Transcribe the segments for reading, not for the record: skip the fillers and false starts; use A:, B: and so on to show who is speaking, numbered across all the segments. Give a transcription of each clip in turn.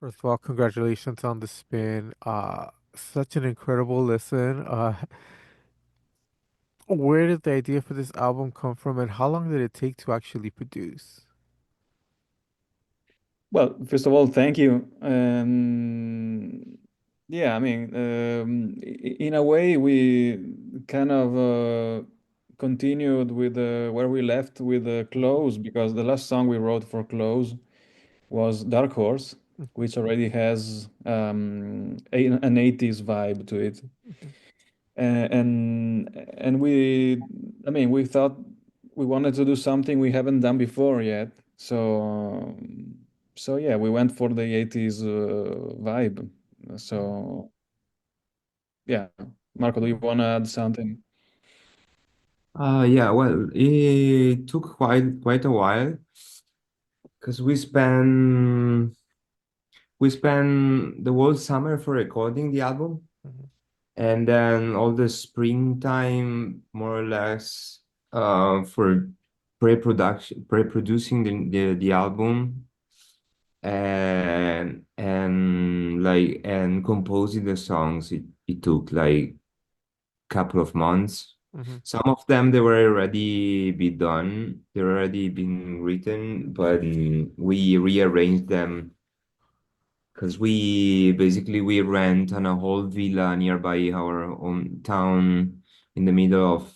A: First of all, congratulations on the spin. Such an incredible listen. Where did the idea for this album come from, and how long did it take to actually produce?
B: Well, first of all, thank you. Yeah, I mean, in a way, we kind of continued with where we left with
A: Mhm,
B: Close, because the last song we wrote for Close was Dark Horse,
A: mhm,
B: which already has an 80s vibe to it.
A: mhm,
B: And I mean, we thought we wanted to do something we haven't done before yet. So yeah, we went for the 80s vibe.
A: mhm,
B: So yeah, Marco, do you
A: mhm,
B: want to add something?
C: Yeah, well, it took quite a while because we spent the whole summer for recording the album,
A: mhm,
C: and then all the springtime, more or less, for pre-producing the album and composing the songs. It took like couple of months.
A: mhm.
C: Some of them they were already be done, they're already been written, but we rearranged them because we rent on a whole villa nearby our own town in the middle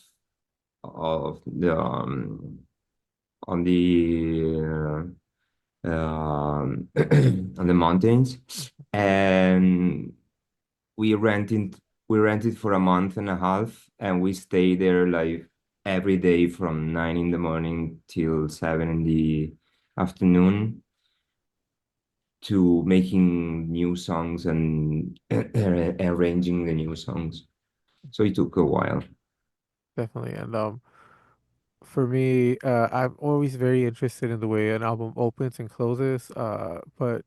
C: of the on the on the mountains, and we rented we rented for a month and a half, and we stayed there like every day from 9 in the morning till 7 in the afternoon to making new songs and arranging the new songs. So it took a while.
A: Definitely. And for me, I'm always very interested in the way an album opens and closes. But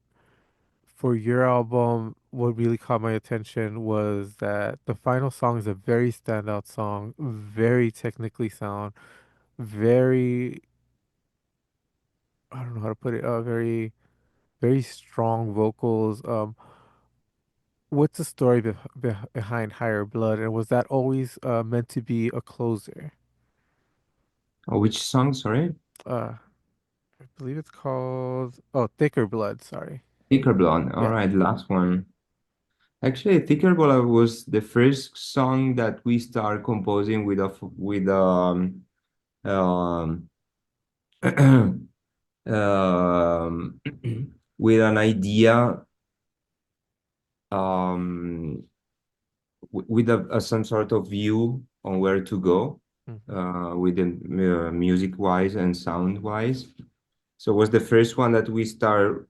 A: for your album, what really caught my attention was that the final song is a very standout song, very technically sound, very, I don't know how to put it, very strong vocals. What's the story behind Higher Blood, and was that always meant to be a closer?
C: Oh, which song? Sorry.
A: Uh, I believe it's called Thicker Blood. Sorry.
C: Thicker Blonde. All
A: Yeah.
C: right, last one. Actually, Thicker Blonde was the first song that we started composing um um, with an idea, um, with some sort of view on where to go,
A: Hmm.
C: with the music wise and sound wise. So it was the first one that we start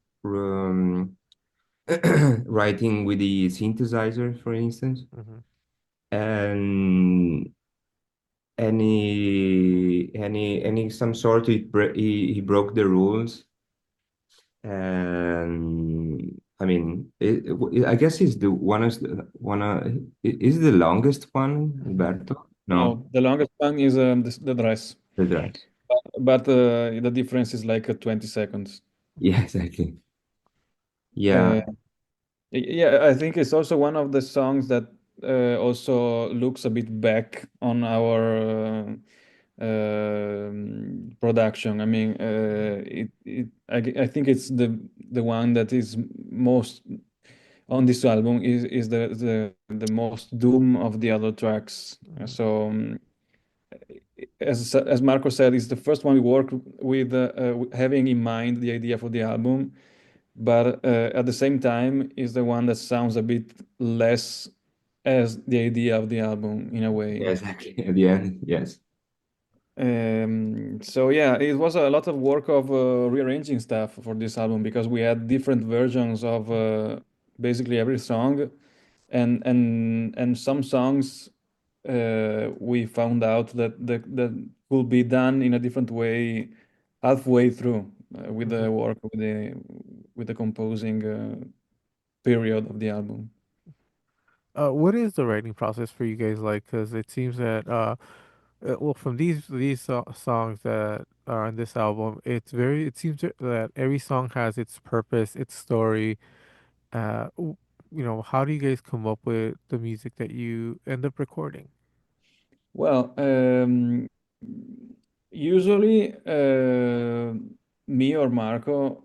C: writing with the synthesizer, for instance,
A: Hmm.
C: and any some sort he broke the rules. And I mean, I guess it's the is the longest one, Alberto? No,
B: No, the longest one is the dress,
C: the dress.
B: but the difference is like 20 seconds.
C: Yeah, exactly.
B: Uh,
C: Yeah,
B: Yeah, I think it's also one of the songs that also looks a bit back on our production. I mean, I think it's the one that is most on this album is the most doom of the other tracks.
A: Hmm.
B: So as Marco said, it's the first one we work with having in mind the idea for the album, but at the same time is the one that sounds a bit less as the idea of the album in a
C: yeah,
B: way.
C: exactly. At the end, yes.
B: So yeah, it was a lot of work of rearranging stuff for this album because we had different versions of basically every song, and some songs we found out that could be done in a different way halfway through with
A: Hmm.
B: the work with the composing period of the album.
A: What is the writing process for you guys like? Because it seems that well, from these songs that are on this album, it seems that every song has its purpose, its story, w- how do you guys come up with the music that you end up recording?
B: Well, usually me or Marco,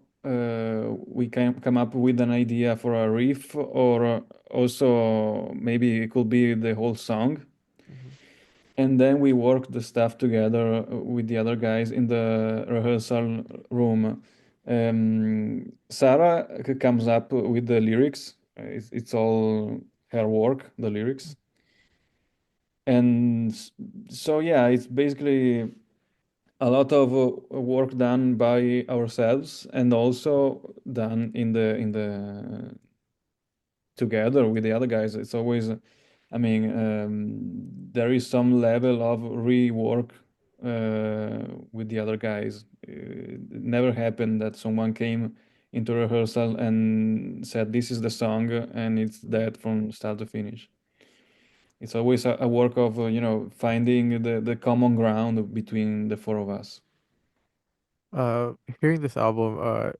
B: we can come up with an idea for a riff, or also maybe it could be the whole song.
A: Hmm.
B: And then we work the stuff together with the other guys in the rehearsal room. Sarah comes up with the lyrics. It's all her work, the lyrics. And so, yeah, it's basically a lot of work done by ourselves and also done in the together with the other guys. It's always, I mean, there is some level of rework with the other guys. It never happened that someone came into rehearsal and said, "This is the song," and it's that from start to finish. It's always a work of, finding the common ground between the four of us.
A: Uh, Hearing this album,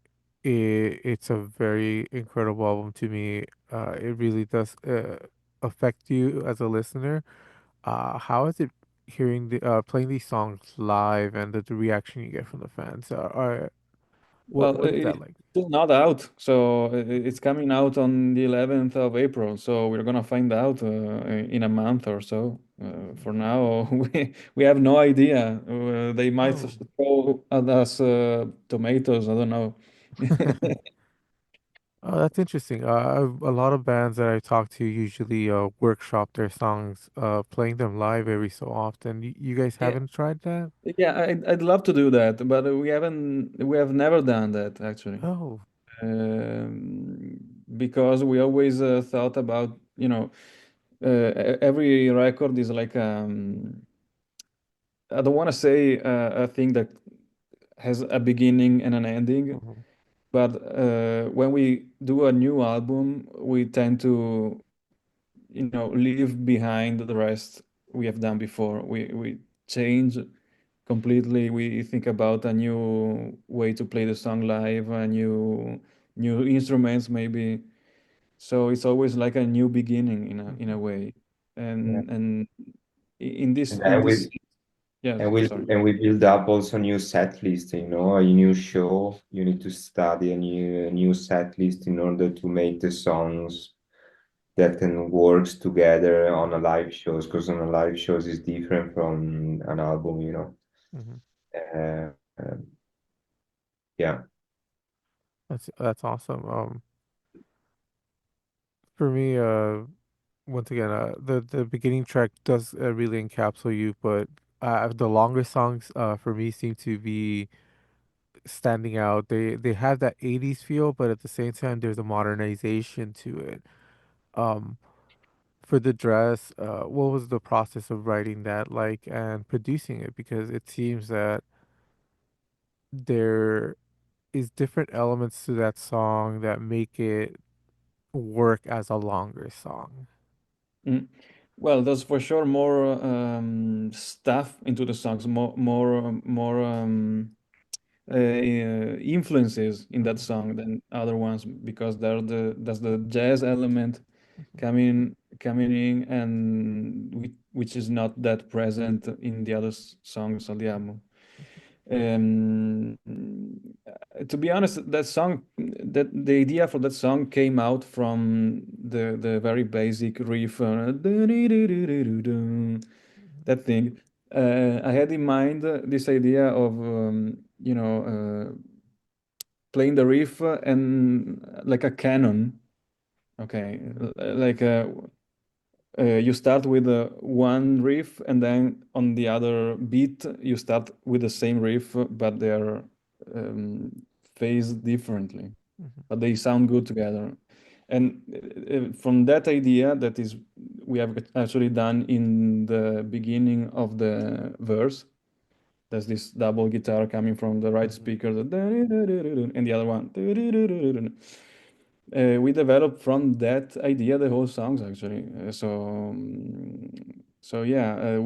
A: it's a very incredible album to me. It really does affect you as a listener. How is it hearing playing these songs live and the reaction you get from the fans?
B: Well,
A: What is that
B: it's
A: like?
B: still not out, so it's coming out on the 11th of April. So we're gonna find out in a month or so. For now, we have no idea. They might
A: Oh.
B: throw at us tomatoes. I don't know.
A: Oh, that's interesting. A lot of bands that I talk to usually workshop their songs, playing them live every so often. You guys
B: Yeah,
A: haven't tried that?
B: yeah, I'd love to do that, but we have never done that actually.
A: Oh.
B: Because we always thought about, every record is like, I don't want to say a thing that has a beginning and an ending,
A: Hmm.
B: but when we do a new album, we tend to, leave behind the rest we have done before. We change completely. We think about a new way to play the song live, a new instruments maybe. So it's always like a new beginning in a
A: Hmm.
B: way.
C: Yeah.
B: And in this
C: And
B: in
C: then
B: this
C: we
B: yes,
C: and we
B: sorry.
C: and we build up also new set list, a new show. You need to study a new set list in order to make the songs that can work together on a live shows, because on a live shows is different from an album.
A: Hmm.
C: Uh, uh, yeah.
A: That's awesome. For me, once again, the beginning track does really encapsulate you, but the longer songs, for me, seem to be standing out. They have that 80s feel, but at the same time, there's a modernization to it. Um, for the dress, what was the process of writing that like and producing it? Because it seems that there is different elements to that song that make it work as a longer song.
B: Mm. Well, there's for sure more stuff into the songs, more influences in that
A: Hmm.
B: song than other ones, because there's the jazz element
A: Hmm.
B: coming in, and which is not that present in the other songs on the album. Um, to be honest, that the idea for that song came out from the very basic riff, that thing. I had in mind this idea of, playing the riff and like a canon. Okay, like you start with one riff, and then on the other beat you start with the same riff, but they're um, phased differently,
A: Hmm.
B: but they sound good together. And from that idea, that is, we have actually done in the beginning of the verse. There's this double guitar coming from the right
A: Hmm.
B: speaker, and the other one. We developed from that idea the whole songs actually. So yeah,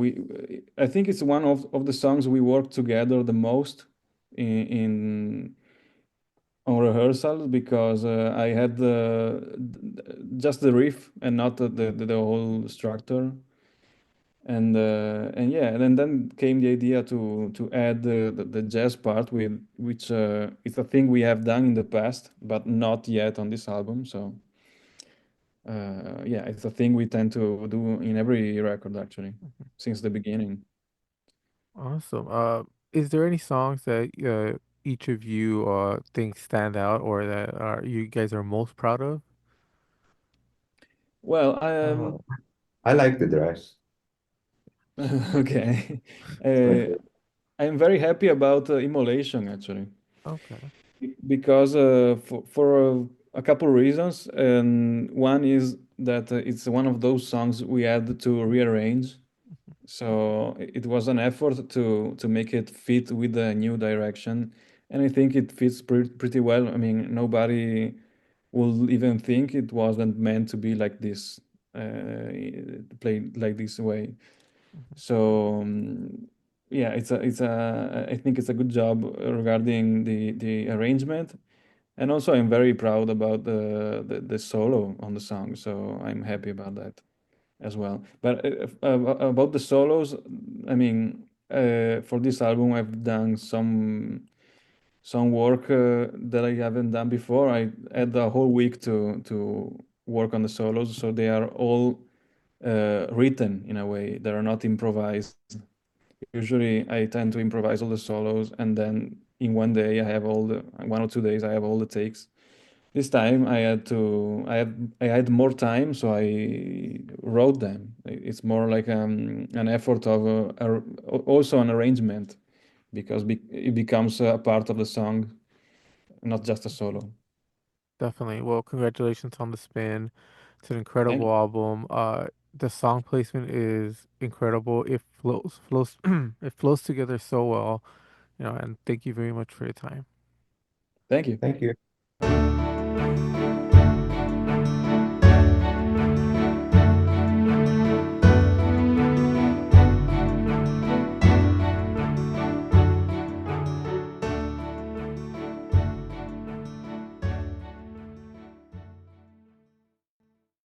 B: I think it's one of the songs we work together the most in on rehearsals because I had just the riff and not the whole structure. And yeah, and then came the idea to add the jazz part, with which it's a thing we have done in the past, but not yet on this album. So yeah, it's a thing we tend to do in every record actually, since the beginning.
A: Awesome. Is there any songs that each of you think stand out or that are you guys are most proud of?
B: Well,
C: Uh, I like the dress.
B: okay.
C: Like,
B: uh, I'm very happy about Immolation actually,
A: Okay.
B: because for a couple reasons. And one is that it's one of those songs we had to rearrange. So it was an effort to make it fit with the new direction, and I think it fits pretty well. I mean, nobody will even think it wasn't meant to be like this, played like this way. So yeah, I think it's a good job regarding the arrangement, and also I'm very proud about the solo on the song. So I'm happy about that as well. But about the solos, I mean, for this album, I've done some work that I haven't done before. I had a whole week to work on the solos, so they are all written in a way. They are not improvised. Usually, I tend to improvise all the solos, and then in one day, I have all the 1 or 2 days, I have all the takes. This time I had more time, so I wrote them. It's more like an effort of also an arrangement, because it becomes a part of the song, not just a solo.
A: Definitely. Well, congratulations on the spin. It's an
B: Thank
A: incredible
B: you.
A: album. The song placement is incredible. It flows it flows together so well, and thank you very much for your time.
B: Thank you.
C: thank you.